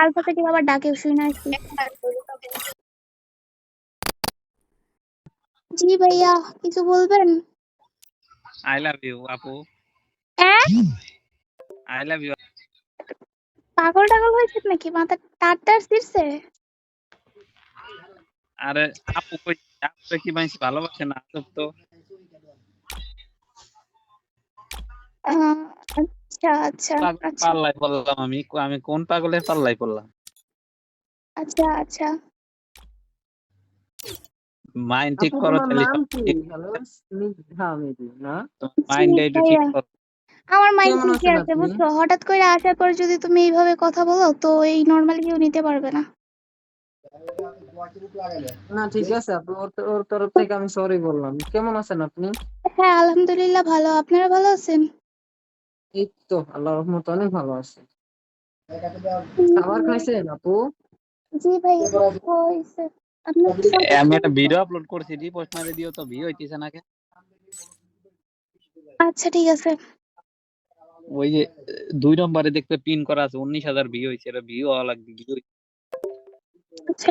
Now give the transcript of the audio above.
Alphabetic আবার ডাকে শুই না কি? জি ভাইয়া, কিছু বলবেন? আই লাভ ইউ আপু। I love you. পাগল টাগল হয়েছে নাকি? মাথা টার ছিড়ছে? আরে আপু কই, আপু কি মানুষ ভালোবাসে না? আজব তো। আহ, আচ্ছা আচ্ছা আচ্ছা পাল্লায় পড়লাম আমি, আমি কোন পাগলের পাল্লায় পড়লাম? আচ্ছা আচ্ছা। মাইন্ড ঠিক আপু করো তোমার তাহলে নাম সব কি? ঠিক। হ্যালো, স্নিগ্ধা মেবি না? তোমার জি মাইন্ডটা একটু ঠিক ভাইয়া, করো। আমার মাইন্ড কেমন ঠিকই আছেন আছে আপনি? বুঝছো। হঠাৎ করে আসার পর যদি তুমি এইভাবে কথা বলো তো এই নর্মালি কেউ নিতে পারবে না। না ঠিক আছে আপু, ওর তরফ থেকে আমি সরি বললাম। কেমন আছেন আপনি? হ্যাঁ আলহামদুলিল্লাহ ভালো, আপনারা ভালো আছেন? এই তো আল্লাহর রহমতে অনেক ভালো আছে। খাবার উম, খাইছেন আপু? জি ভাইয়া হয়েছে। আপনার খাবার আমি খাচ্ছেন? একটা ভিডিও আপলোড করছি, রিপোস্ট মারে দিও তো, ভিউ হইতেছে না কেন? আচ্ছা ঠিক আছে। ওই যে 2 নম্বরে দেখতে পিন করা আছে 19,000 ভিউ হয়েছে, এটা ভিউ হওয়া লাগবে, ভিউ। আচ্ছা